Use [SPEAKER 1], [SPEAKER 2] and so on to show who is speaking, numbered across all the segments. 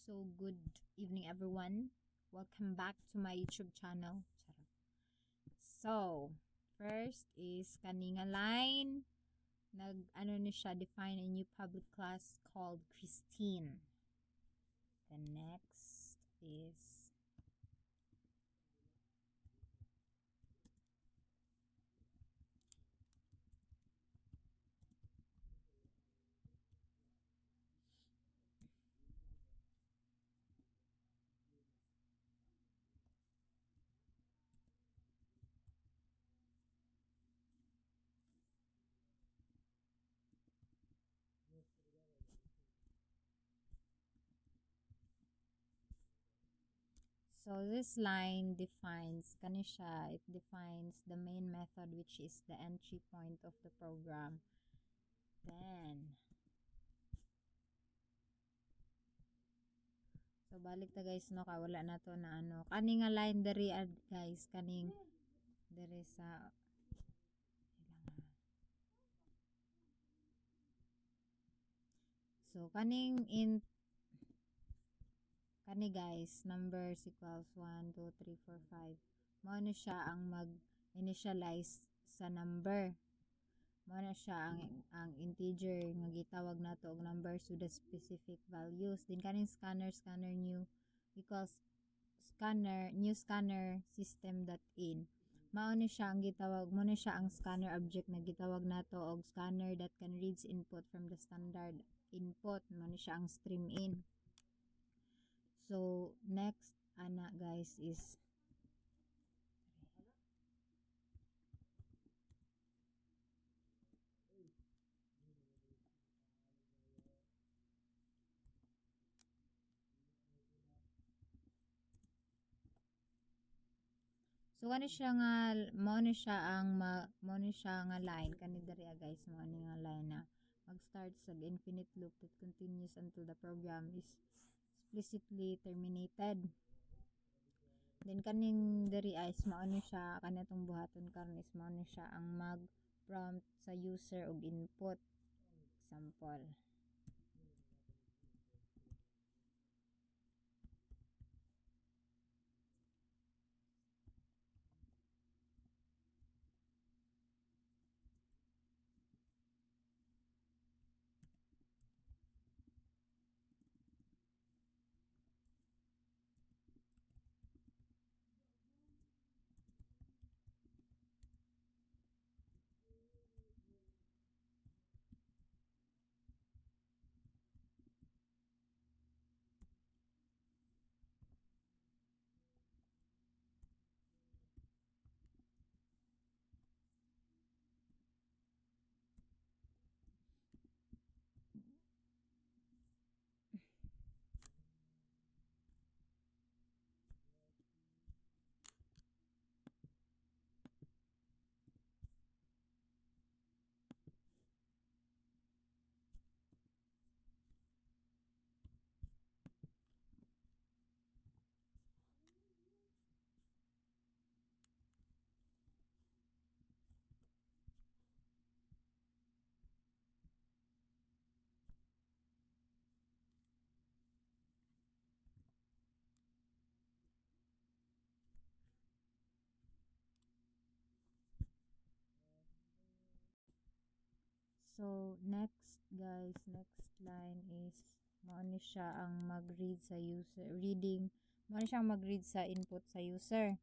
[SPEAKER 1] So good evening everyone. Welcome back to my YouTube channel. So, first is kaninga line. Define a new public class called Christine. The next is so this line defines kanisha. It defines the main method, which is the entry point of the program. Then so balik ta guys no, wala na to na ano. Kani nga line diri guys, kaning diri sa so kani guys, numbers equals 1 2 3 4 5. Mao na siya ang mag-initialize sa number. Mao na siya ang integer nga gitawag nato og numbers with the specific values. Then kaning scanner new equals new scanner system.in. Mao ni siya ang gitawag mo na siya ang scanner object na gitawag nato og scanner that can reads input from the standard input. Mao ni siya ang stream in. So next ana guys is so ano siya nga mo ni siya nga line kani diri guys, mo ni nga line na mag-start sa infinite loop that continues until the program is explicitly terminated. Then kaning diri is mao ni siya kanatong buhaton karon is mao ni siya ang mag-prompt sa user og input. Example. So next guys, next line is mao ni siya ang mag-read sa user mao ni siya ang mag-read sa input sa user.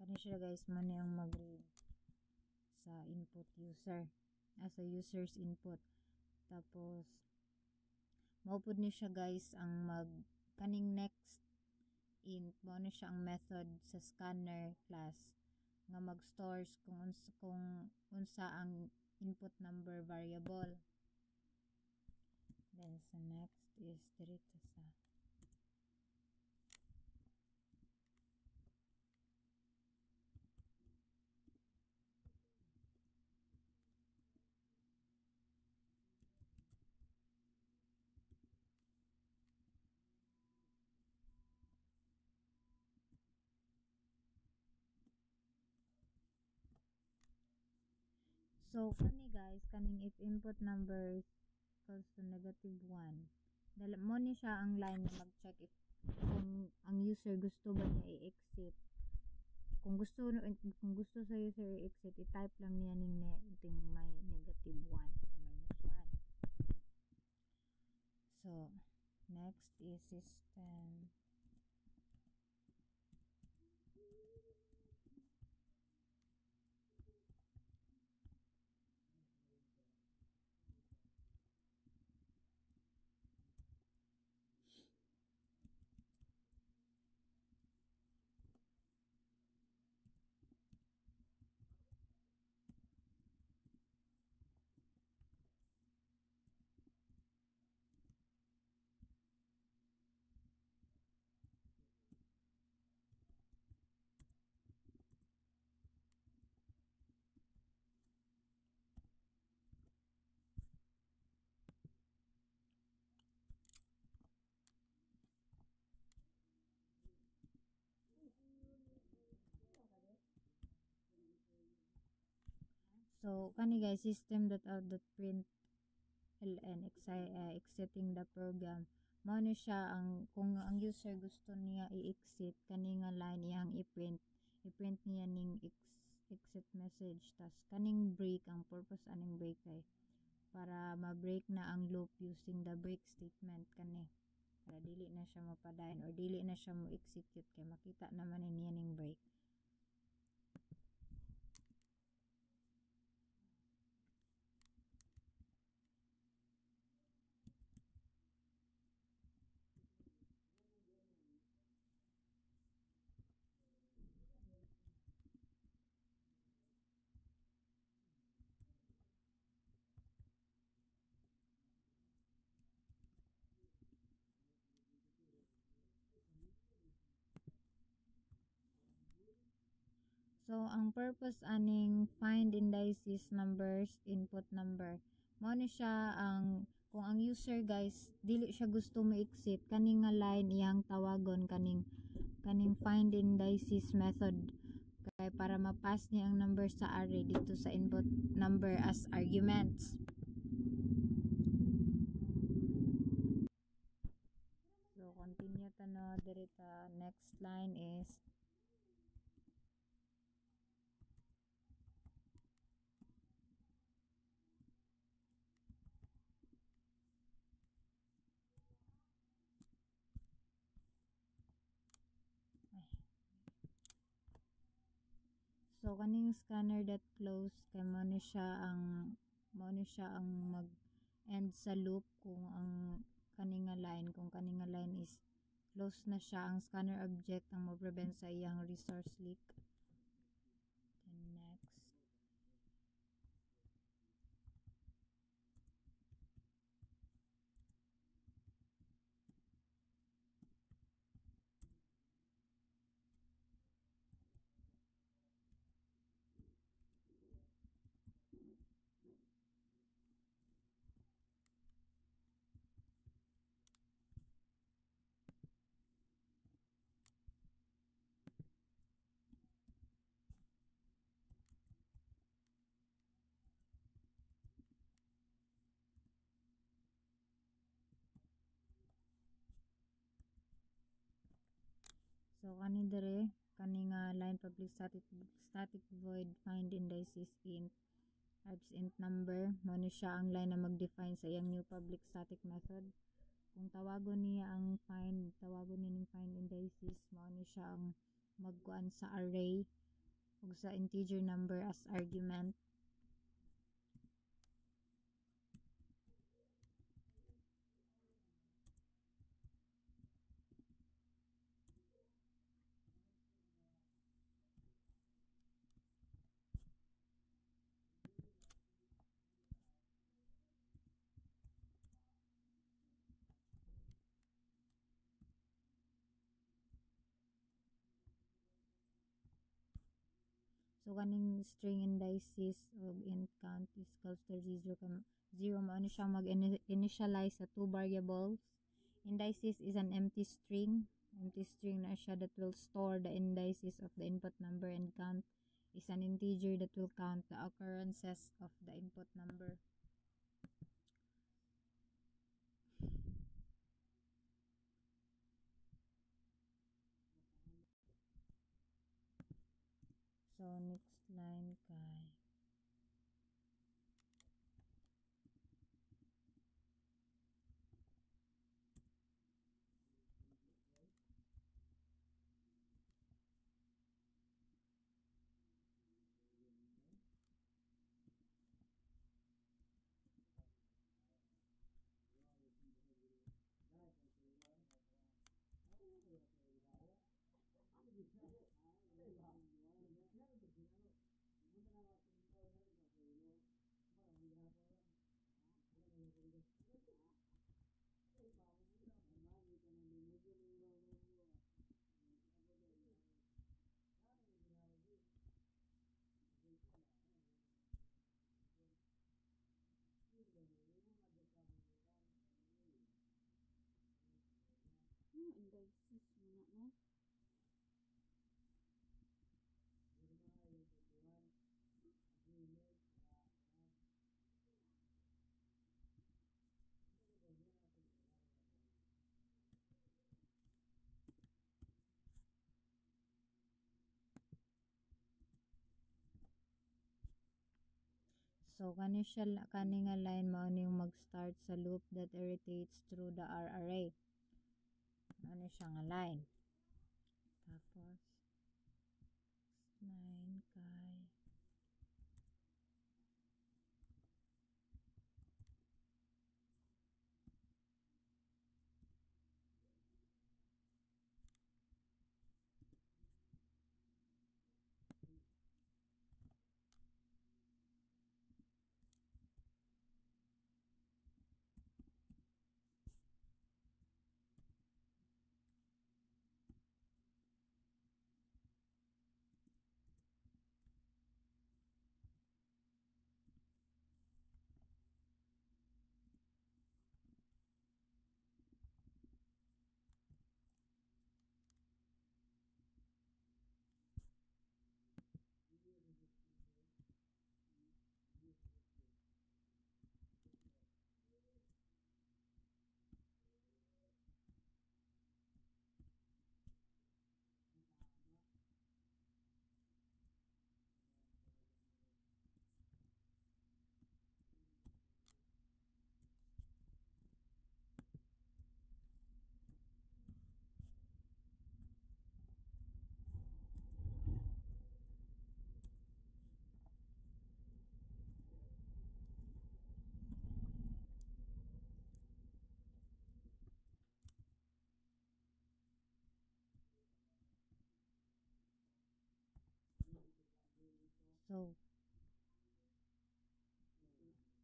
[SPEAKER 1] So, and kani siya guys, man ang mag-read sa input user sa user's input. Tapos maupod ni siya guys ang kaning next int. Mao ni siya ang method sa scanner class nga mag-stores kung unsa ang input number variable. Then sa next is dito sa So kani guys, kaning if input number equals to -1, mo ni siya ang line na mag-check if kung ang user gusto ba niya i-exit. Kung gusto sa user i-exit, i-type lang niya ning may -1 -1. So next is system. So kani guys, system.out.println exiting the program. Mao ni siya ang kung ang user gusto niya i-exit kani nga line iyang i-print niya ning exit message. Tas kaning break, ang purpose aning break ay para ma-break na ang loop using the break statement kani, para dili na siya mapadayon or dili na siya mo execute kay makita naman niya ning break. So ang purpose aning find indices numbers input number, mao ni siya ang kung ang user guys dili siya gusto mo exit kaning nga line iyang tawagon kaning find indices method kay para ma-pass niya ang number sa array dito sa input number as arguments. So continue ta no diri ta, next line is so kaning scanner that close kay mo ni siya ang mag end sa loop kung ang kaning nga line is close na siya, ang scanner object ang mo-prevent sa iyang resource leak. Then next. So kani dire kani nga line public static void find indices int types int number, mo ni siya ang line na mag-define sa iyang new public static method. Kung tawagon niya ang find indices, mo ni siya ang magkuan sa array ug sa integer number as argument. So kaning string indices of int count is equals to 0, mo ni siya mag-initialize sa two variables. Indices is an empty string na siya that will store the indices of the input number and count is an integer that will count the occurrences of the input number. So next line kay
[SPEAKER 2] indices muna no.
[SPEAKER 1] so kani nga line mao ning mag-start sa loop that iterates through the R array. Ano siya nga line. Tapos 9 kay so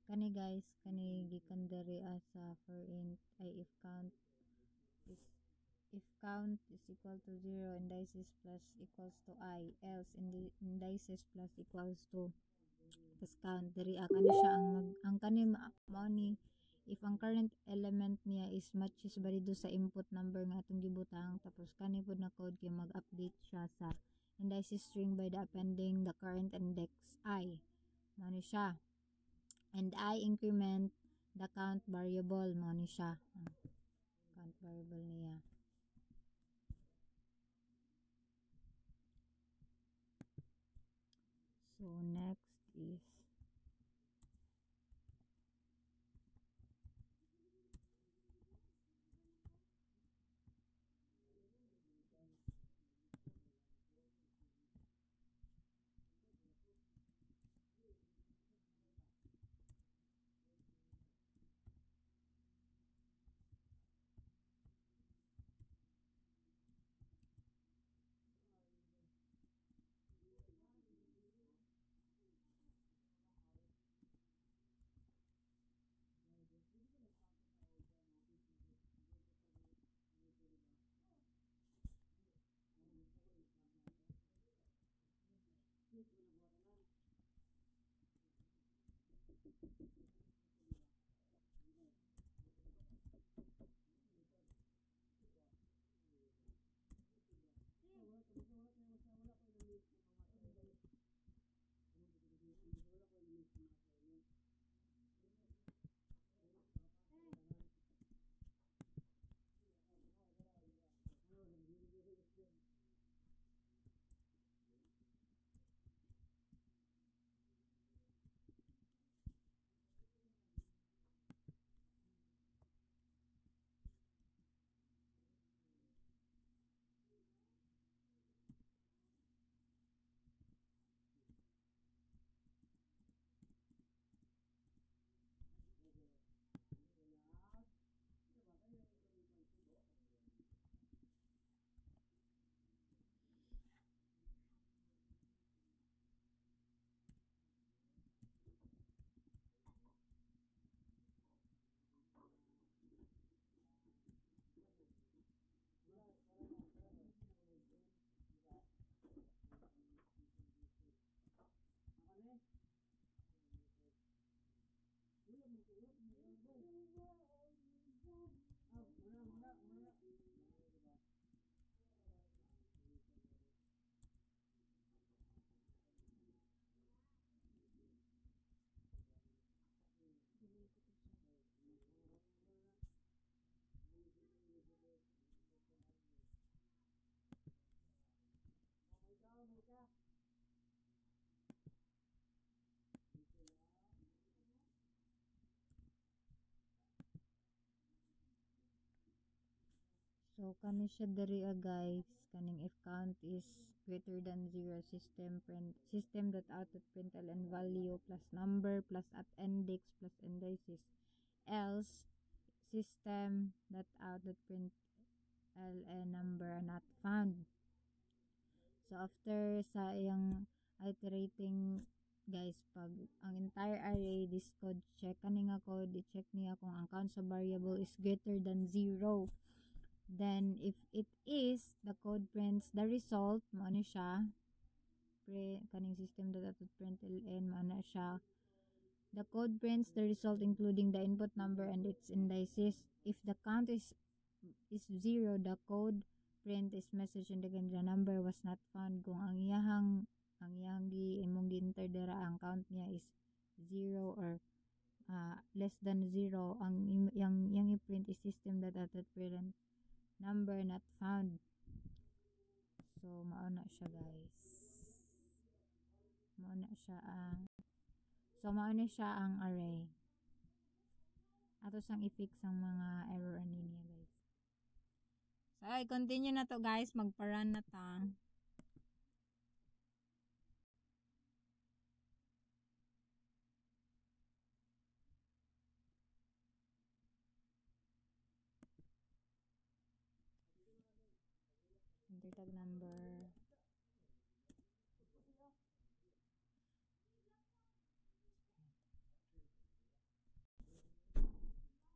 [SPEAKER 1] kani guys kani gikan diri sa for int ay if count is equal to 0 indices plus equals to I else indices plus equals to tapos count diri kani siya ang kani mao ni if ang current element niya is matches balido sa input number nga atong gibutang tapos kani pud na code kay mag-update siya sa indices string by the appending the current index I mao ni siya. And I increment the count variable mo ni siya. Count variable niya. So next is So kani siya diri guys, kaning if count is greater than 0, system that output println value plus number plus appendix plus indices, else system that output print ln number not found. So after sa iyang iterating guys, pag ang entire array this code check kani nga code, i-check niya kung ang count sa variable is greater than 0. Then if it is, the code prints the result, mo na siya kaning system that output print ln, mo na siya. The code prints the result including the input number and its indices. If the count is 0, the code print is message indicating the number was not found. Kung ang iyahang imong gi-enter dira ang count niya is 0 or less than 0, ang yang i-print is system that output print number not found. So mao na siya guys, mao na siya ang array. Ato sang i-fix ang mga error ani niya guys. So i-continue na to guys, magpa-run na ta. Enter tag number.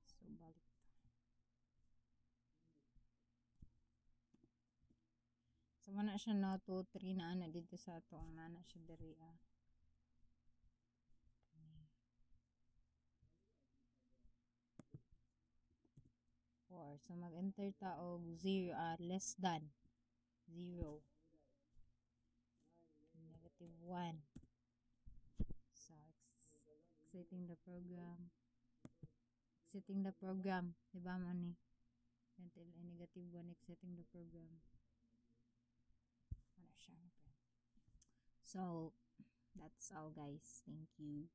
[SPEAKER 1] So balik. So mana siya no 2 3 na ana dito sa ato ang nana siya diri 4. So mag-enter ta og 0 less than 0, -1. So exiting the program, di ba mo ni until -1, exiting the program. Ano siya? So that's all guys, thank you.